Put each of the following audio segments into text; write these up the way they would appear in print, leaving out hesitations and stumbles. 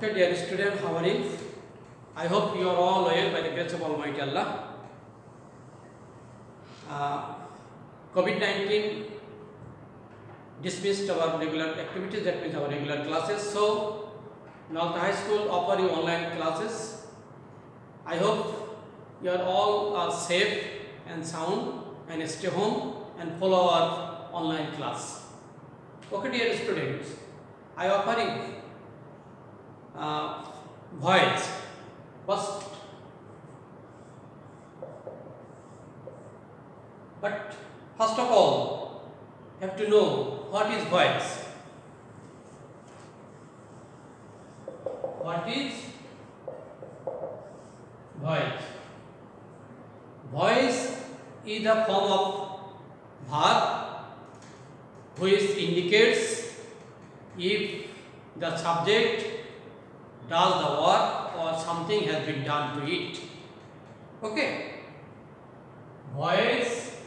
Okay, dear student, how are you? I hope you are all well by the grace of Almighty Allah. COVID-19 dismissed our regular activities, that means our regular classes. So, now the high school offer you online classes. I hope you are all safe and sound and stay home and follow our online class. Okay, dear students, I offer you voice. First, first of all, you have to know what is voice. What is voice? Voice is the form of verb which indicates if the subject does the work or something has been done to it. Okay. Voice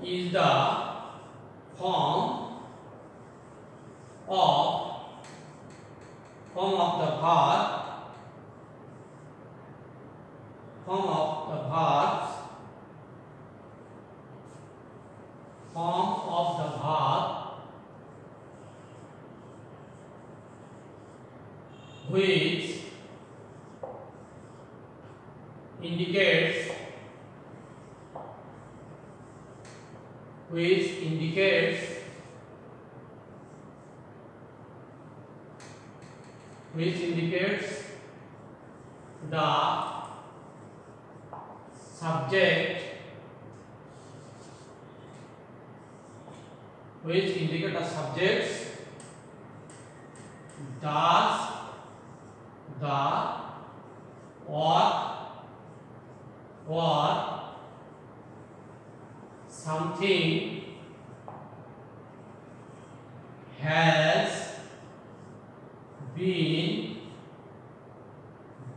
is the form of the verb, which indicates the subject, does the work or something has been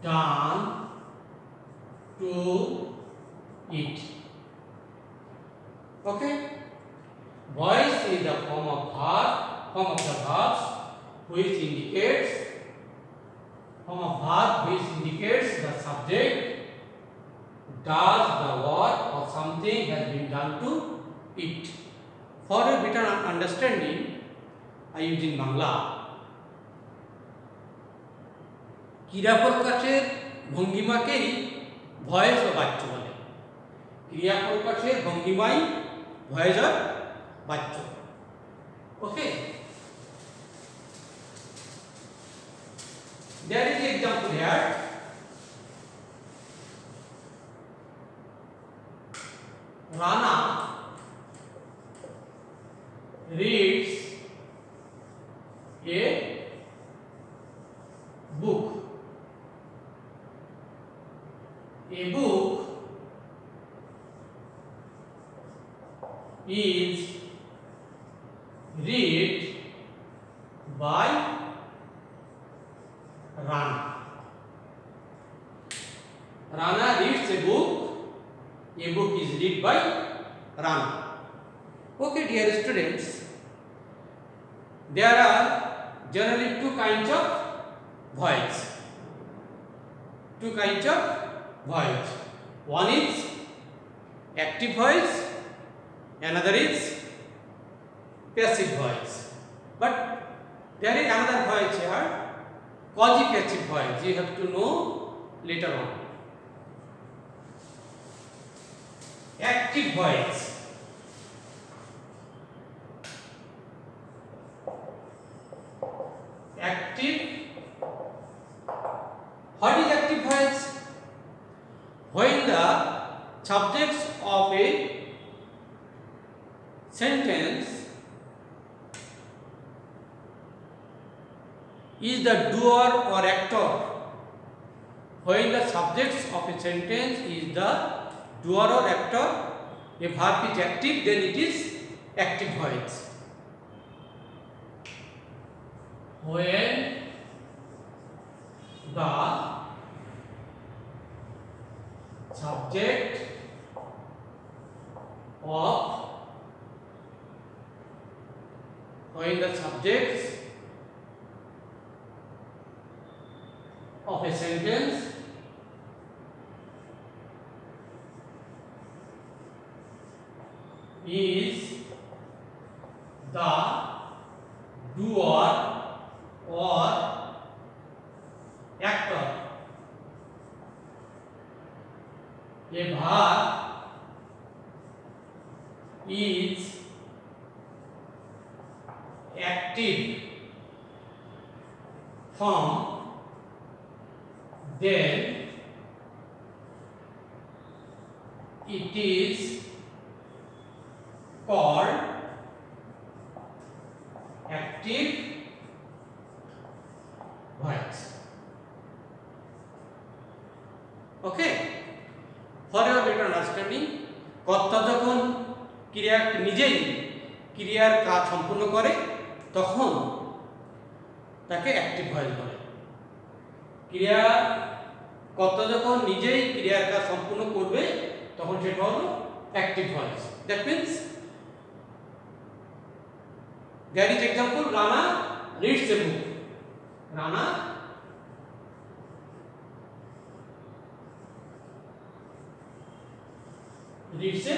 done to it. Okay. Voice is the form of the verbs which indicates the subject does the work or something has been done to it. For a better understanding, I use in Bangla. ক্রিয়া প্রকাশের ভঙ্গিমাকেই voice বা বাচ্য বলে। ক্রিয়া প্রকাশের ভঙ্গিমাই voice আর বাচ্য। Okay, there is an example here. Rana reads a book. A book is read by Rana. Rana reads a book. A book is read by Rana. Okay, dear students, there are generally two kinds of voice. One is active voice, another is passive voice. But there is another voice here, quasi-passive voice. You have to know later on. Active voice. What is active voice? When the subjects of a sentence is the doer or actor. When the subjects of a sentence is the doer or actor, a verb is active, then it is active voice. When the subject of when the subjects of a sentence is the doer or actor. A verb is active form, then it is called active voice. Okay, for your better understanding, কর্তা যখন ক্রিয়া নিজেই ক্রিয়ার কাজ সম্পূর্ণ করে তখন তাকে অ্যাক্টিভ ভয়েস বলে। ক্রিয়া কর্তা যখন নিজেই ক্রিয়ার কাজ সম্পূর্ণ করবে তখন সেটা হলো active voice. That means there is example, Rana reads a book. Rana reads a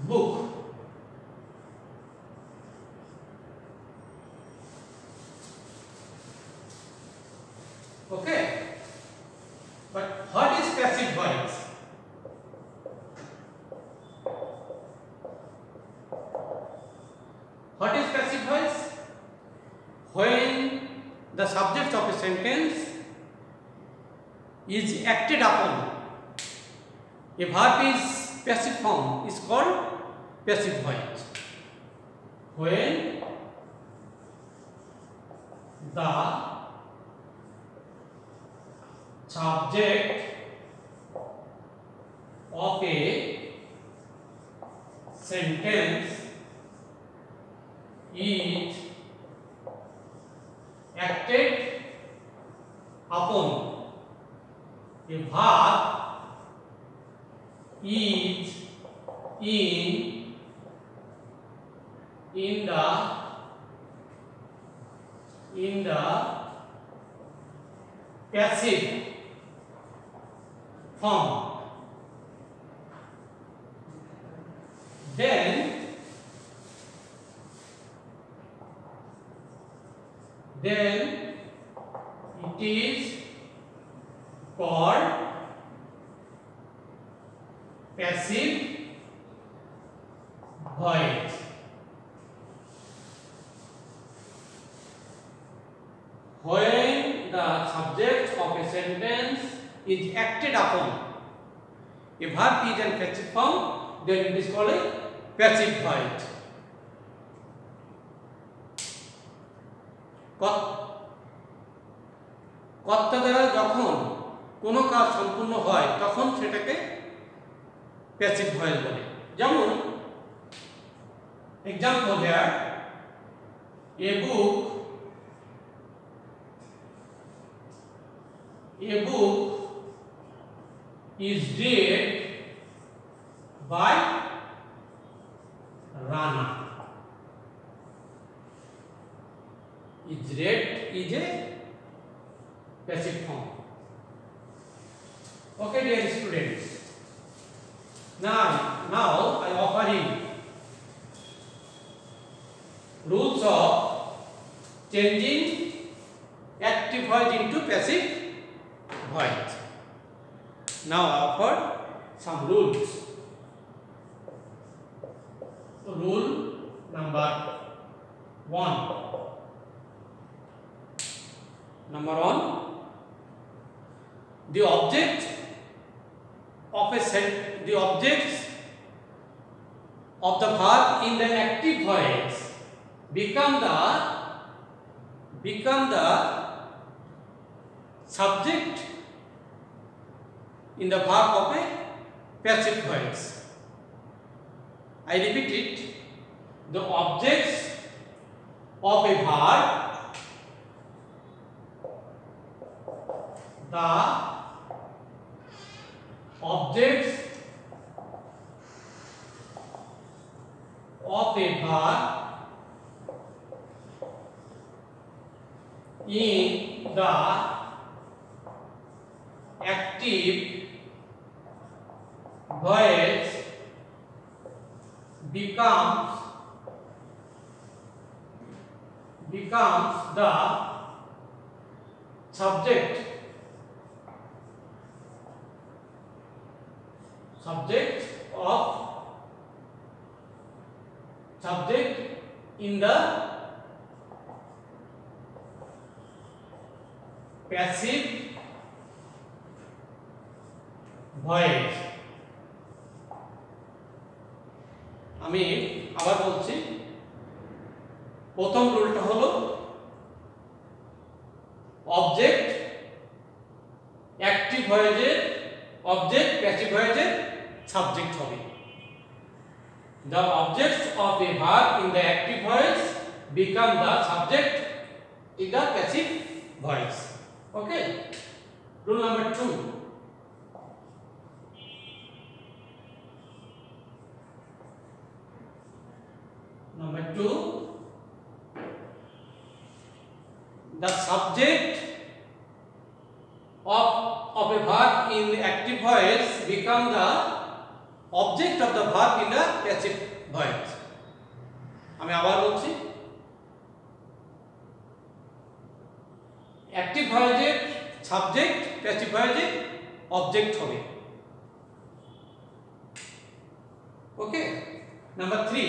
book. Okay, but what is passive voice? What is passive voice? When the subject of a sentence is acted upon, a verb is passive form is called passive voice. When the subject of a sentence is acted upon, a verb is in the passive form, then it is called passive voice. When the subject of a sentence is acted upon, a verb is in passive form, then it is called a passive voice. কর্তা দ্বারা যখন কোনো কাজ সম্পূর্ণ হয় তখন সেটাকে passive voice বলে। যেমন example here, a book is read by Rana. Is read is a passive form. Okay, dear students. Now I offer you rules of changing active voice into passive voice. Now I offer some rules. Rule number 1. Number 1, the objects of the verb in the active voice become the subject in the verb of a passive voice. I repeat it. The objects of a verb, the objects of a verb in the active voice becomes the subject in the passive voice. আমি আবার বলছি, প্রথম রুলটা হলো object active ভয়েসের object passive ভয়েসের subject হবে। The objects of a verb in the active voice become the subject in the passive voice. Okay. Rule number 2. Number 2. The subject of a verb in the active voice become the object of the verb in the passive voice. আমি আবার বলছি, active ভয়েসের subject passive ভয়েসের object হবে। Okay. Number 3,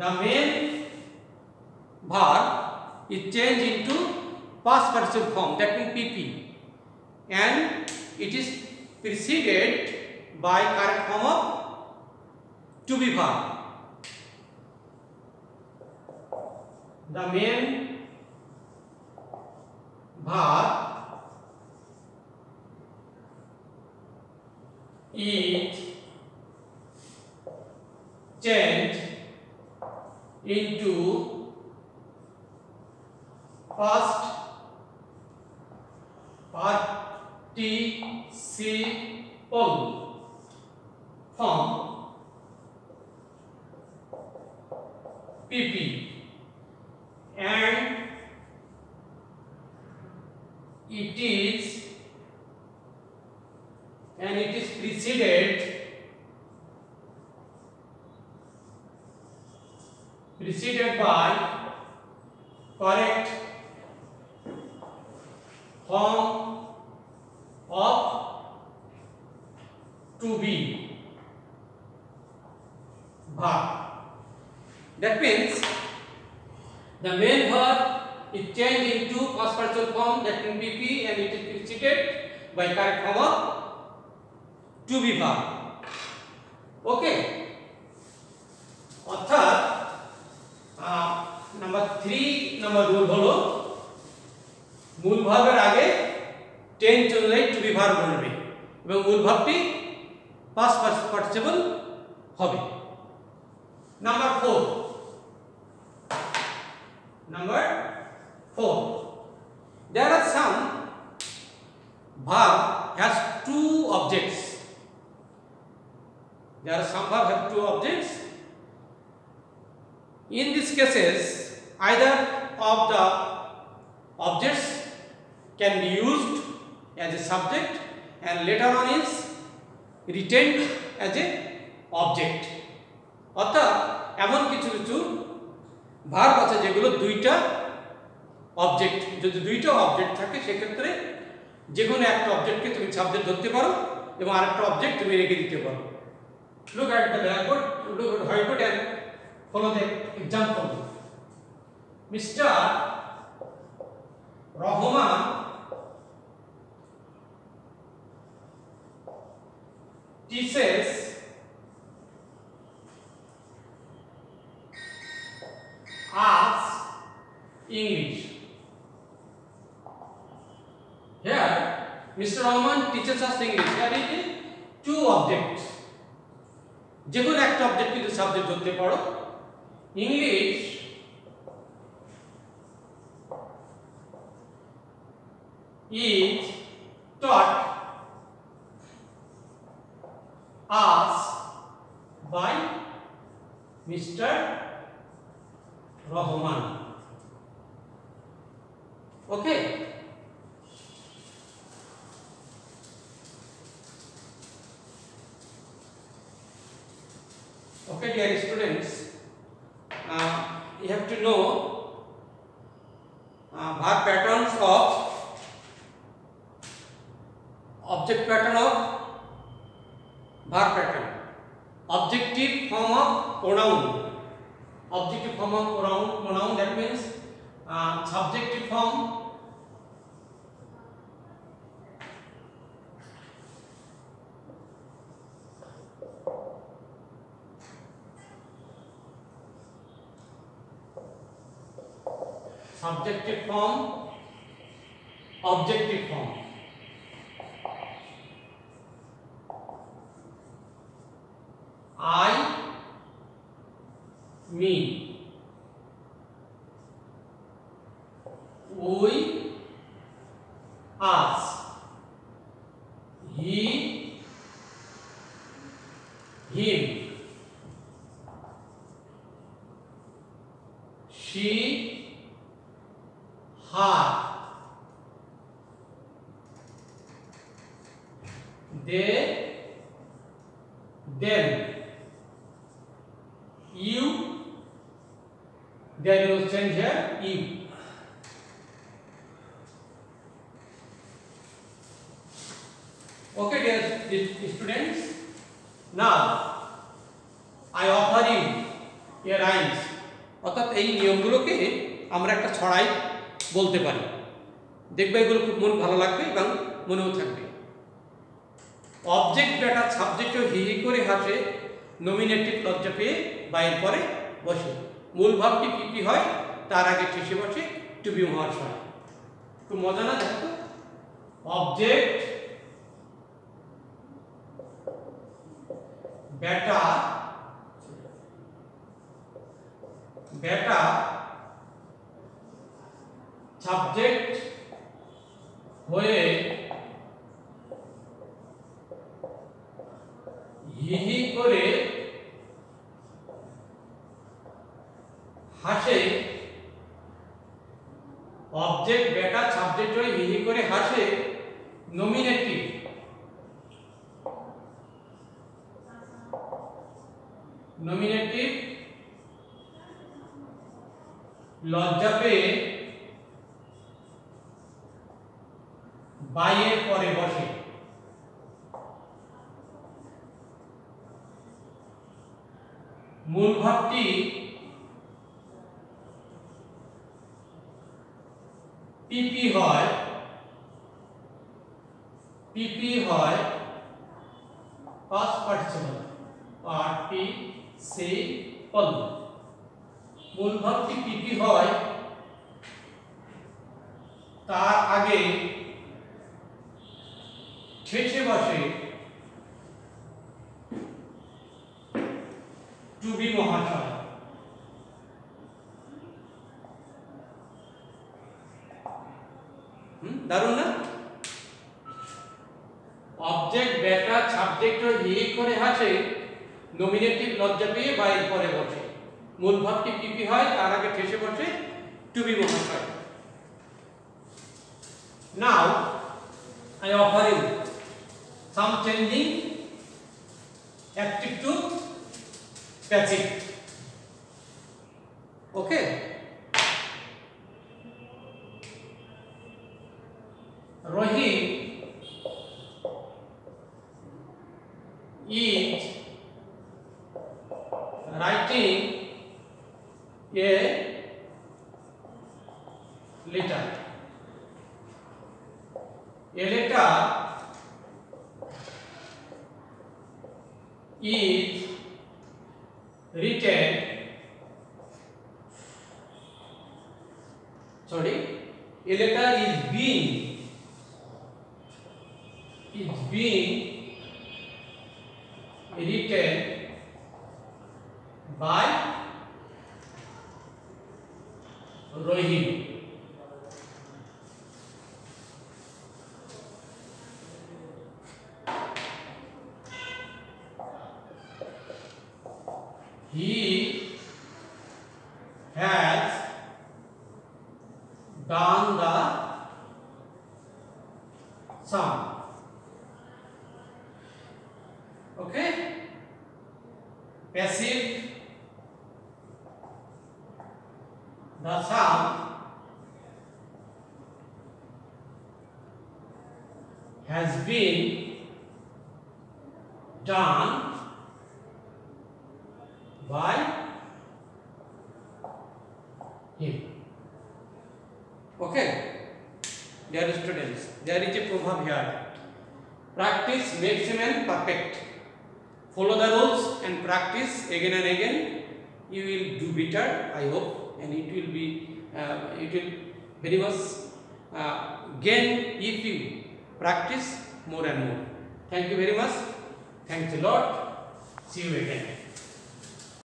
the main verb is changed into past participle form, that means PP, and it is preceded by correct form of to be verb. The main verb is changed into past participle form PP, and it is preceded by correct form of to be verb. That means the main verb is changed into past participle form, that means PP, and it is preceded by correct form of to be verb. Okay. অর্থাৎ number 3 নম্বর rule হলো মূল ভার্বের আগে tense অনুযায়ী two be verb বলবে এবং মূল ভার্বটি past participle হবে। Number 4, there are some verb has two objects. There are some verb have two objects. In these cases, either of the objects can be used as a subject and later on is retained as a object. অর্থাৎ এমন কিছু verb আছে যেগুলো দুইটা object, যদি দুইটা object থাকে সেক্ষেত্রে যে কোনো একটা অবজেক্টকে তুমি সাবজেক্ট ধরতে পারো এবং আরেকটা অবজেক্ট তুমি রেখে দিতে পারো। Look at the blackboard, look at whiteboard and follow the example. Mr. Rahman teaches us English. Here, Mr. Rahman teaches us English. There is two objects. যে কোনো একটা অবজেক্ট কিন্তু সাবজেক্ট ধরতে পারো। English is taught us by object pattern of verb pattern. Objective form of pronoun. Objective form of pronoun, that means subjective form, subjective form, objective form. I, me, we, us, he, him, she, her, they, them, you, then you will change here you. Okay, dear students, now I offer you a rhymes. অর্থাৎ এই নিয়মগুলোকে আমরা একটা ছড়াই বলতে পারি, দেখবে এগুলো খুব মন ভালো লাগবে এবং মনেও থাকবে। অবজেক্ট বেটা সাবজেক্ট হি হি করে হাসে, নমিনেটিভ লজ্জা পেয়ে বাইয়ের পরে বসে। মূল ভাবটি পিপি হয়, তার আগে ঠেসে বসে টু বি মহার্স হয়। খুব মজা না? দেখো তো, অবজেক্ট বেটা বেটা সাবজেক্ট হয়ে হি হি করে হাসে। অবজেক্ট বেটা সাবজেক্ট হয়ে হি হি করে হাসে, নমিনেটিভ নমিনেটিভ লজ্জা পেয়ে বাইয়ের পরে বসে। মূল ভাবটি পিপি হয়, পিপি হয় পাস্ট পার্টিসিপল, পার্টিসিপল। মূল ভাবটি পিপি হয়, তার আগে ঠেসে বসে টু বি মহাশয়। দারুণ না? অবজেক্ট বেটা সাবজেক্ট হি করে হাসে, নমিনেটিভ লজ্জা পেয়ে বাইয়ের পরে বসে। মূল ভাবটি পিপি হয়, তার আগে ঠেসে বসে টু বি মহাশয়। Now I offer you some changing active to passive. Okay, Rohit is writing a letter. A letter is written, a letter is being written by Rohit. He has done the sum. Okay, passive, the sum has been done by him. Okay, dear students, there is a proverb here. Practice makes a man perfect. Follow the rules and practice again and again. You will do better, I hope, and it will very much gain if you practice more and more. Thank you very much. Thanks a lot. See you again.